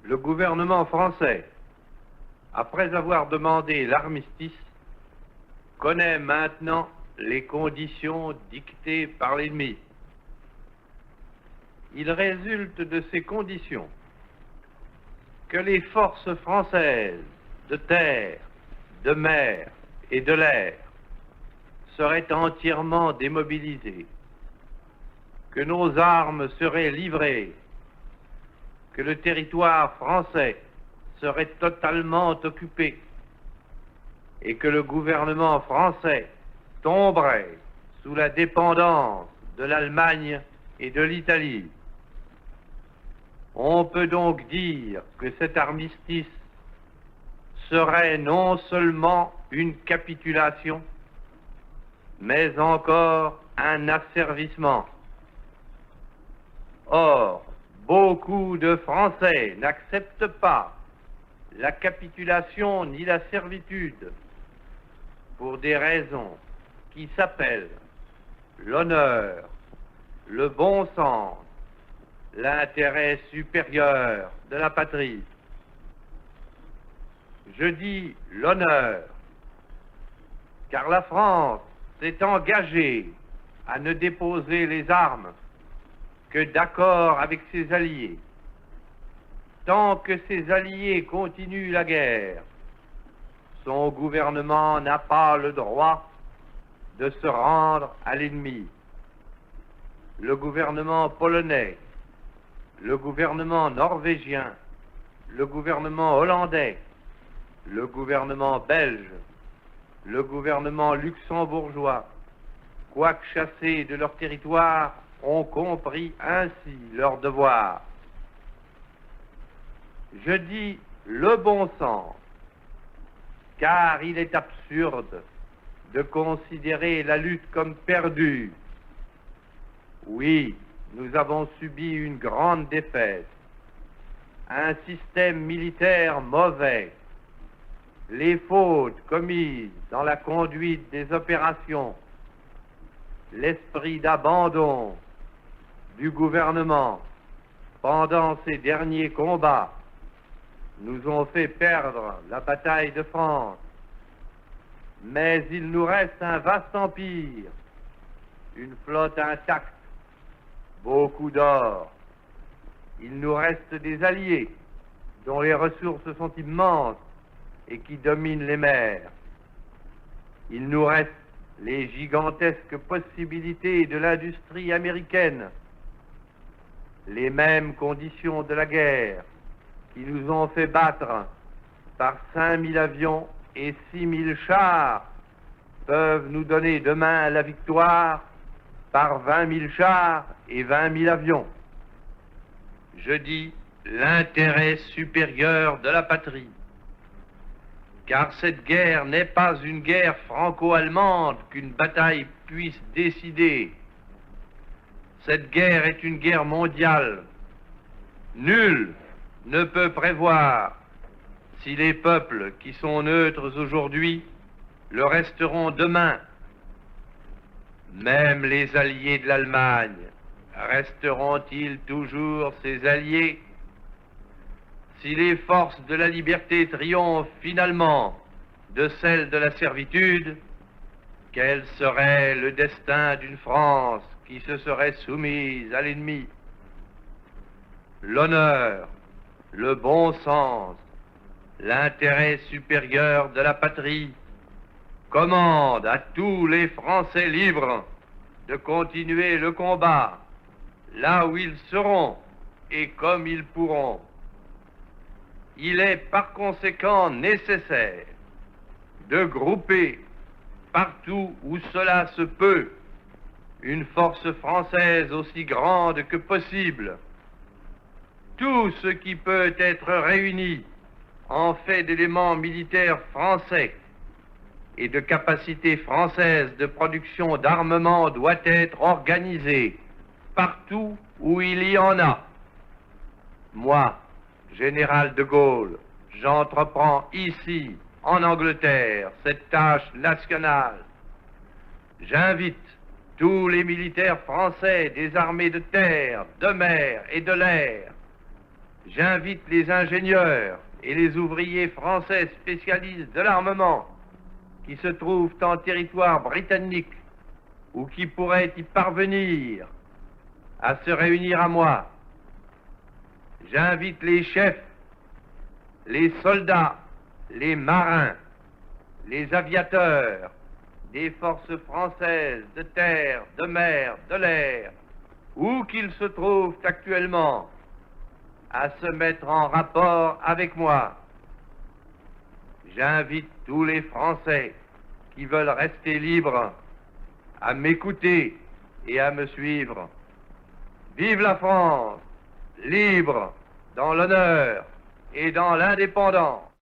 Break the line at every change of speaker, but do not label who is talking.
le gouvernement français, après avoir demandé l'armistice, connaît maintenant les conditions dictées par l'ennemi. Il résulte de ces conditions que les forces françaises de terre, de mer et de l'air seraient entièrement démobilisées, que nos armes seraient livrées, que le territoire français serait totalement occupé et que le gouvernement français tomberait sous la dépendance de l'Allemagne et de l'Italie. On peut donc dire que cet armistice serait non seulement une capitulation, mais encore un asservissement. Or, beaucoup de Français n'acceptent pas la capitulation ni la servitude pour des raisons qui s'appellent l'honneur, le bon sens, l'intérêt supérieur de la patrie. Je dis l'honneur, car la France s'est engagée à ne déposer les armes que d'accord avec ses alliés. Tant que ses alliés continuent la guerre, son gouvernement n'a pas le droit de se rendre à l'ennemi. Le gouvernement polonais, le gouvernement norvégien, le gouvernement hollandais, le gouvernement belge, le gouvernement luxembourgeois, quoique chassés de leur territoire, ont compris ainsi leur devoir. Je dis le bon sens, car il est absurde de considérer la lutte comme perdue. Oui, nous avons subi une grande défaite, un système militaire mauvais, les fautes commises dans la conduite des opérations, l'esprit d'abandon du gouvernement pendant ces derniers combats nous ont fait perdre la bataille de France. Mais il nous reste un vaste empire, une flotte intacte, beaucoup d'or. Il nous reste des alliés dont les ressources sont immenses et qui dominent les mers. Il nous reste les gigantesques possibilités de l'industrie américaine, les mêmes conditions de la guerre qui nous ont fait battre par 5000 avions et 6000 chars peuvent nous donner demain la victoire par 20 000 chars et 20 000 avions. Je dis l'intérêt supérieur de la patrie, car cette guerre n'est pas une guerre franco-allemande qu'une bataille puisse décider. Cette guerre est une guerre mondiale. Nul ne peut prévoir si les peuples qui sont neutres aujourd'hui le resteront demain. Même les alliés de l'Allemagne resteront-ils toujours ses alliés? Si les forces de la liberté triomphent finalement de celles de la servitude, quel serait le destin d'une France qui se serait soumise à l'ennemi? L'honneur, le bon sens, l'intérêt supérieur de la patrie commande à tous les Français libres de continuer le combat là où ils seront et comme ils pourront. Il est par conséquent nécessaire de grouper partout où cela se peut une force française aussi grande que possible. Tout ce qui peut être réuni en fait d'éléments militaires français et de capacités françaises de production d'armement doit être organisé partout où il y en a. Moi, général de Gaulle, j'entreprends ici, en Angleterre, cette tâche nationale. J'invite tous les militaires français des armées de terre, de mer et de l'air J'invite les ingénieurs et les ouvriers français spécialistes de l'armement qui se trouvent en territoire britannique ou qui pourraient y parvenir à se réunir à moi. J'invite les chefs, les soldats, les marins, les aviateurs des forces françaises de terre, de mer, de l'air, où qu'ils se trouvent actuellement, à se mettre en rapport avec moi. J'invite tous les Français qui veulent rester libres à m'écouter et à me suivre. Vive la France, libre, dans l'honneur et dans l'indépendance.